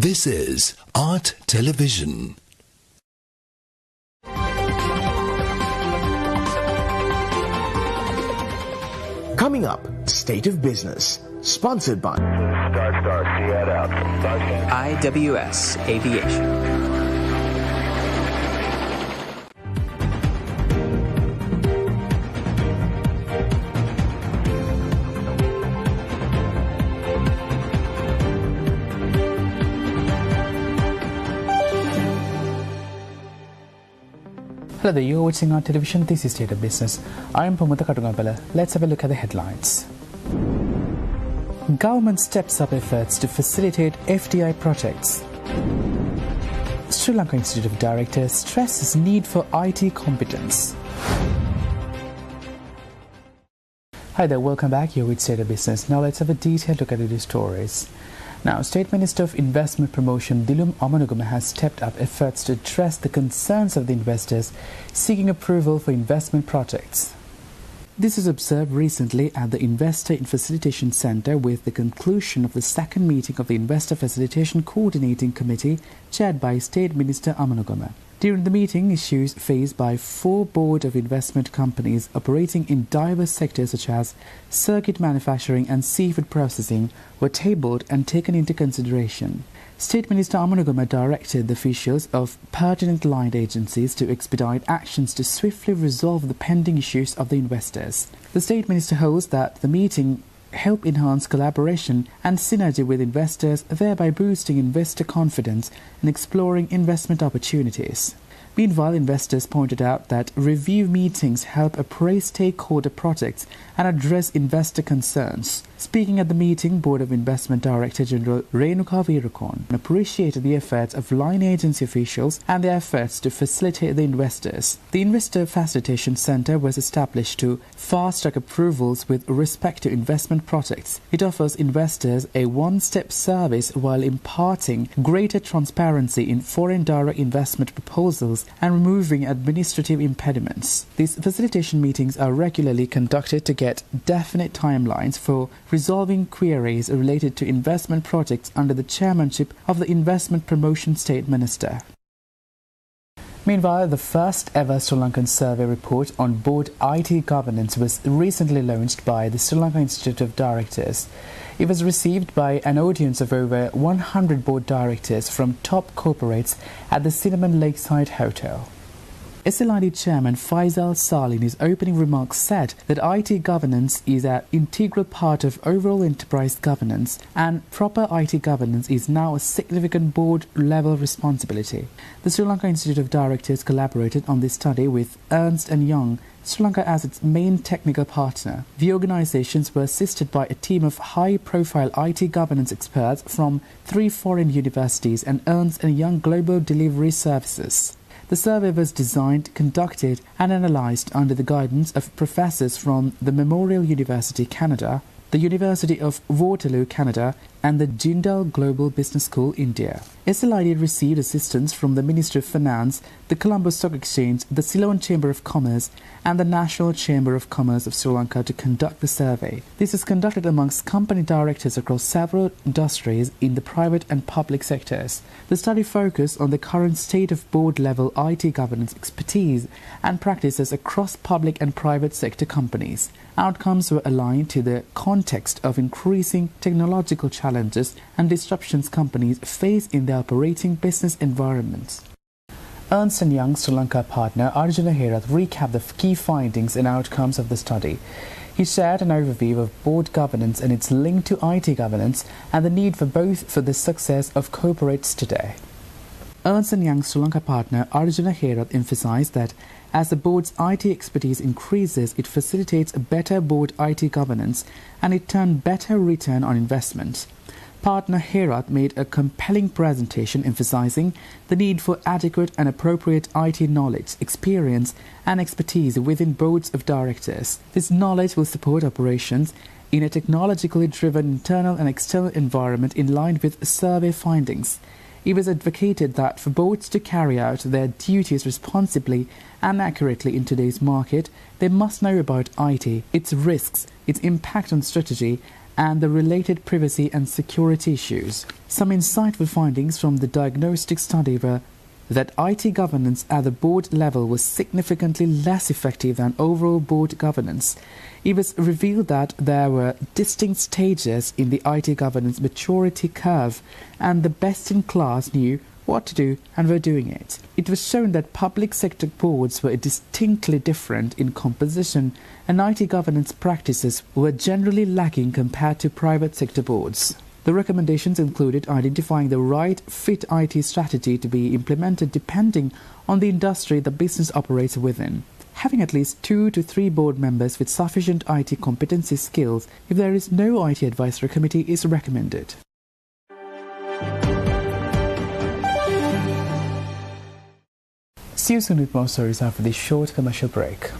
This is Art Television. Coming up, State of Business, sponsored by IWS Aviation. Hello there, you're watching Art Television. This is State of Business. I am Pamutha Katungapala. Let's have a look at the headlines. Government steps up efforts to facilitate FDI projects. Sri Lanka Institute of Directors stresses need for IT competence. Hi there, welcome back. You're with State of Business. Now let's have a detailed look at these stories. Now, State Minister of Investment Promotion Dilum Amanugama has stepped up efforts to address the concerns of the investors seeking approval for investment projects. This was observed recently at the Investor Facilitation Centre with the conclusion of the second meeting of the Investor Facilitation Coordinating Committee chaired by State Minister Amanugama. During the meeting, issues faced by 4 board of investment companies operating in diverse sectors such as circuit manufacturing and seafood processing were tabled and taken into consideration. State Minister Amanugama directed the officials of pertinent aligned agencies to expedite actions to swiftly resolve the pending issues of the investors. The State Minister hopes that the meeting help enhance collaboration and synergy with investors, thereby boosting investor confidence and exploring investment opportunities. Meanwhile, investors pointed out that review meetings help appraise stakeholder projects and address investor concerns. Speaking at the meeting, Board of Investment Director General Renuka Veerakon appreciated the efforts of line agency officials and their efforts to facilitate the investors. The Investor Facilitation Centre was established to fast-track approvals with respect to investment projects. It offers investors a one-step service while imparting greater transparency in foreign direct investment proposals and removing administrative impediments. These facilitation meetings are regularly conducted to get definite timelines for resolving queries related to investment projects under the chairmanship of the Investment Promotion State Minister. Meanwhile, the first ever Sri Lankan survey report on board IT governance was recently launched by the Sri Lanka Institute of Directors. It was received by an audience of over 100 board directors from top corporates at the Cinnamon Lakeside Hotel. SLID Chairman Faisal Salih in his opening remarks said that IT governance is an integral part of overall enterprise governance and proper IT governance is now a significant board-level responsibility. The Sri Lanka Institute of Directors collaborated on this study with Ernst & Young, Sri Lanka as its main technical partner. The organizations were assisted by a team of high-profile IT governance experts from 3 foreign universities and Ernst & Young Global Delivery Services. The survey was designed, conducted and analysed under the guidance of professors from the Memorial University, Canada, the University of Waterloo, Canada, and the Jindal Global Business School, India. SLID received assistance from the Ministry of Finance, the Colombo Stock Exchange, the Ceylon Chamber of Commerce, and the National Chamber of Commerce of Sri Lanka to conduct the survey. This is conducted amongst company directors across several industries in the private and public sectors. The study focused on the current state of board-level IT governance expertise and practices across public and private sector companies. Outcomes were aligned to the context of increasing technological challenges and disruptions companies face in their operating business environments. Ernst & Young Sri Lanka partner Arjuna Herath recapped the key findings and outcomes of the study. He shared an overview of board governance and its link to IT governance and the need for both for the success of corporates today. Ernst & Young Sri Lanka partner Arjuna Herath emphasized that as the board's IT expertise increases, it facilitates a better board IT governance and in turn better return on investment. Partner Herath made a compelling presentation emphasizing the need for adequate and appropriate IT knowledge, experience and expertise within boards of directors. This knowledge will support operations in a technologically driven internal and external environment in line with survey findings. It was advocated that for boards to carry out their duties responsibly and accurately in today's market, they must know about IT, its risks, its impact on strategy, and the related privacy and security issues. Some insightful findings from the diagnostic study were that IT governance at the board level was significantly less effective than overall board governance. It was revealed that there were distinct stages in the IT governance maturity curve, and the best in class knew what to do and were doing it. It was shown that public sector boards were distinctly different in composition, and IT governance practices were generally lacking compared to private sector boards. The recommendations included identifying the right fit IT strategy to be implemented depending on the industry the business operates within. Having at least 2 to 3 board members with sufficient IT competency skills if there is no IT advisory committee is recommended. See you soon with more stories after this short commercial break.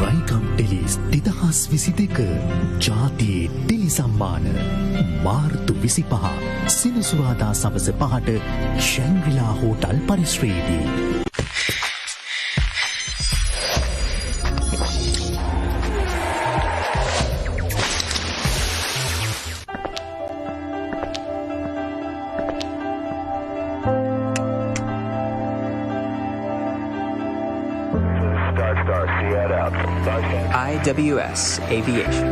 රයිකම් Tellies 2022 ජාතියේ tele සම්මාන මාර්තු 25 සෙනසුරාදා සවස 5ට ශැන්ග්‍රිලා hotel පරිශ්‍රයේදී. IWS Aviation.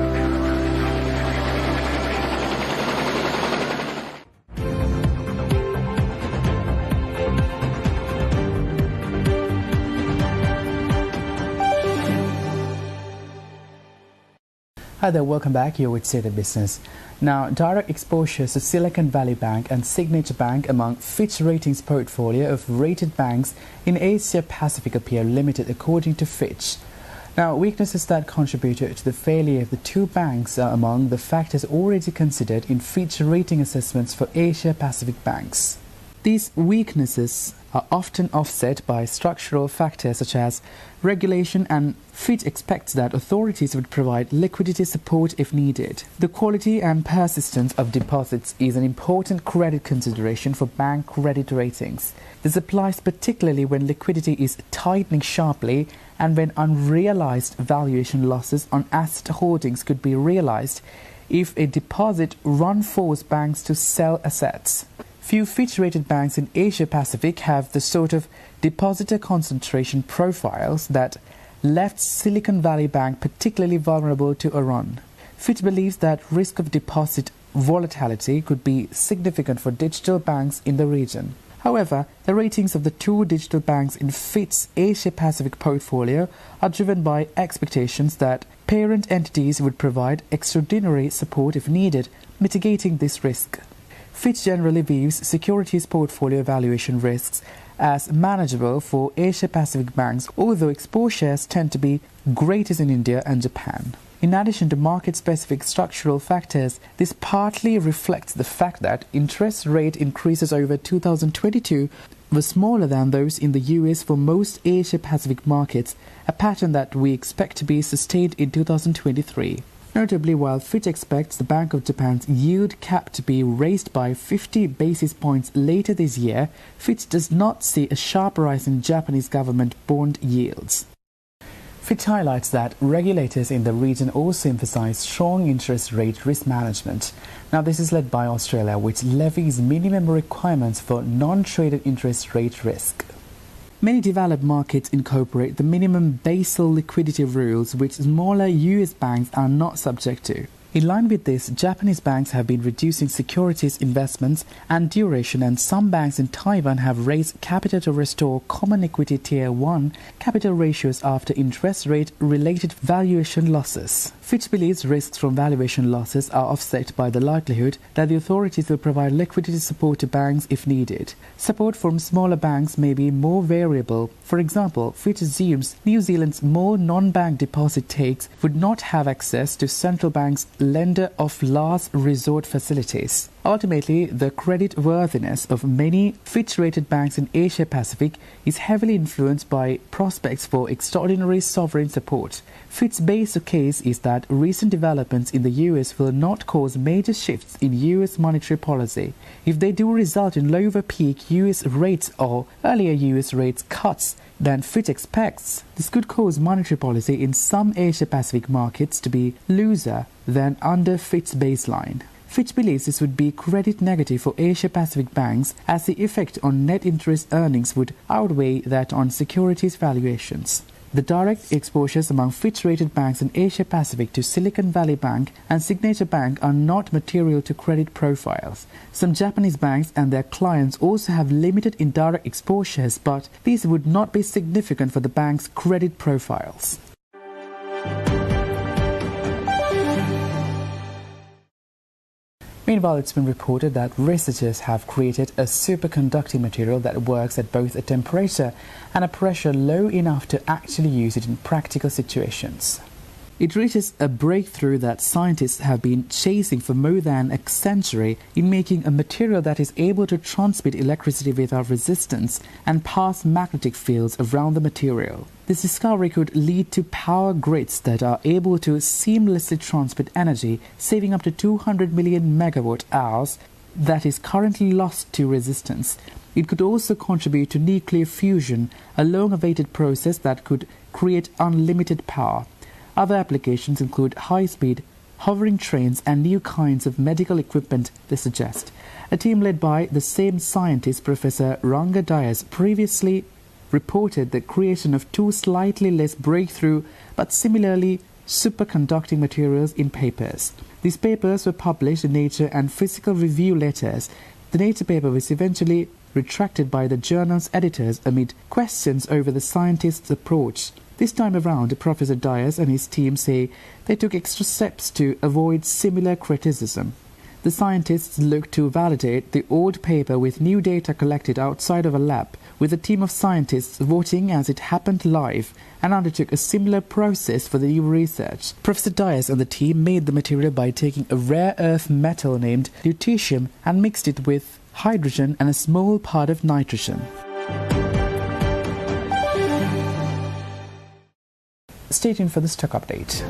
Hi there, welcome back. You're with State of Business. Now, direct exposures to Silicon Valley Bank and Signature Bank among Fitch Ratings portfolio of rated banks in Asia Pacific appear limited according to Fitch. Now, weaknesses that contributed to the failure of the two banks are among the factors already considered in Fitch rating assessments for Asia Pacific banks. These weaknesses are often offset by structural factors such as regulation, and Fitch expects that authorities would provide liquidity support if needed. The quality and persistence of deposits is an important credit consideration for bank credit ratings. This applies particularly when liquidity is tightening sharply and when unrealized valuation losses on asset holdings could be realized if a deposit run forced banks to sell assets. Few Fitch-rated banks in Asia-Pacific have the sort of depositor concentration profiles that left Silicon Valley Bank particularly vulnerable to a run. Fitch believes that risk of deposit volatility could be significant for digital banks in the region. However, the ratings of the two digital banks in Fitch's Asia-Pacific portfolio are driven by expectations that parent entities would provide extraordinary support if needed, mitigating this risk. Fitch generally views securities portfolio valuation risks as manageable for Asia-Pacific banks, although exposures tend to be greatest in India and Japan. In addition to market-specific structural factors, this partly reflects the fact that interest rate increases over 2022 were smaller than those in the US for most Asia-Pacific markets, a pattern that we expect to be sustained in 2023. Notably, while Fitch expects the Bank of Japan's yield cap to be raised by 50 basis points later this year, Fitch does not see a sharp rise in Japanese government bond yields. Fitch highlights that regulators in the region also emphasize strong interest rate risk management. Now, this is led by Australia, which levies minimum requirements for non-traded interest rate risk. Many developed markets incorporate the minimum Basel liquidity rules, which smaller US banks are not subject to. In line with this, Japanese banks have been reducing securities investments and duration, and some banks in Taiwan have raised capital to restore Common Equity Tier 1 capital ratios after interest rate-related valuation losses. Fitch believes risks from valuation losses are offset by the likelihood that the authorities will provide liquidity support to banks if needed. Support from smaller banks may be more variable. For example, Fitch assumes New Zealand's more non-bank deposit takes would not have access to central bank's lender of last resort facilities. Ultimately, the credit worthiness of many Fitch-rated banks in Asia Pacific is heavily influenced by prospects for extraordinary sovereign support. Fitch's base case is that recent developments in the US will not cause major shifts in US monetary policy. If they do result in lower peak US rates or earlier US rates cuts than Fitch expects, this could cause monetary policy in some Asia Pacific markets to be looser than under Fitch's baseline. Fitch believes this would be credit negative for Asia Pacific banks as the effect on net interest earnings would outweigh that on securities valuations. The direct exposures among Fitch-rated banks in Asia Pacific to Silicon Valley Bank and Signature Bank are not material to credit profiles. Some Japanese banks and their clients also have limited indirect exposures, but these would not be significant for the bank's credit profiles. Meanwhile, it's been reported that researchers have created a superconducting material that works at both a temperature and a pressure low enough to actually use it in practical situations. It reaches a breakthrough that scientists have been chasing for more than a century in making a material that is able to transmit electricity without resistance and pass magnetic fields around the material. This discovery could lead to power grids that are able to seamlessly transmit energy, saving up to 200 million megawatt hours that is currently lost to resistance. It could also contribute to nuclear fusion, a long-awaited process that could create unlimited power. Other applications include high-speed, hovering trains and new kinds of medical equipment, they suggest. A team led by the same scientist, Professor Ranga Dias, previously reported the creation of two slightly less breakthrough but similarly superconducting materials in papers. These papers were published in Nature and Physical Review letters. The Nature paper was eventually retracted by the journal's editors amid questions over the scientists' approach. This time around, Professor Dias and his team say they took extra steps to avoid similar criticism. The scientists looked to validate the old paper with new data collected outside of a lab, with a team of scientists watching as it happened live, and undertook a similar process for the new research. Professor Dias and the team made the material by taking a rare earth metal named lutetium and mixed it with hydrogen and a small part of nitrogen. Stay tuned for the stock update.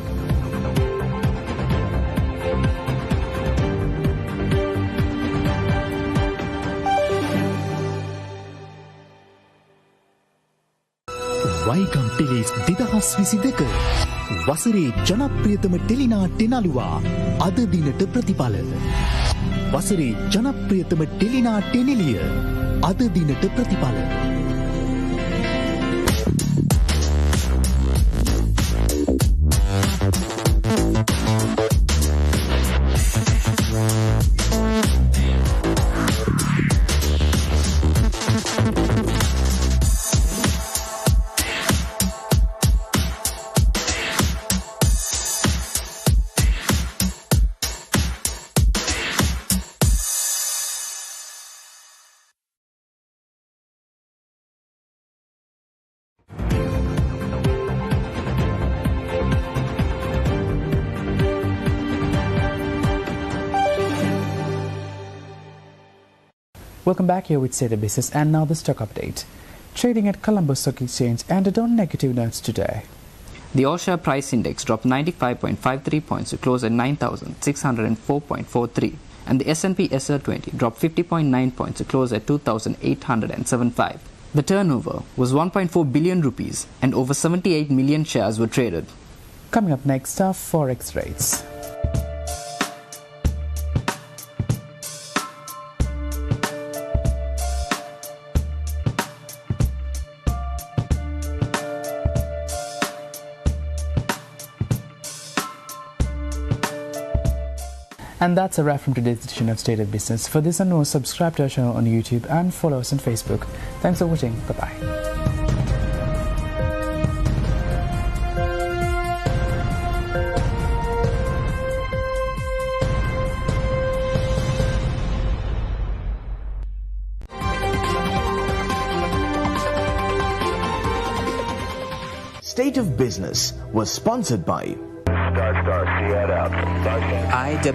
වයිකම් Tellies 2022 වසරේ ජනප්‍රියතම ටෙලිනාට්‍ය නළුවා අද දිනට ප්‍රතිඵල. වසරේ ජනප්‍රියතම ටෙලිනාට්‍ය නිලිය අද දිනට ප්‍රතිඵල. Welcome back, here with State of Business, and now the stock update. Trading at Colombo Stock Exchange ended on negative notes today. The all-share price index dropped 95.53 points to close at 9,604.43, and the S&P SR20 dropped 50.9 points to close at 2,807.5. The turnover was 1.4 billion rupees, and over 78 million shares were traded. Coming up next are forex rates. And that's a wrap from today's edition of State of Business. For this and more, subscribe to our channel on YouTube and follow us on Facebook. Thanks for watching. Bye-bye. State of Business was sponsored by Star, see that out.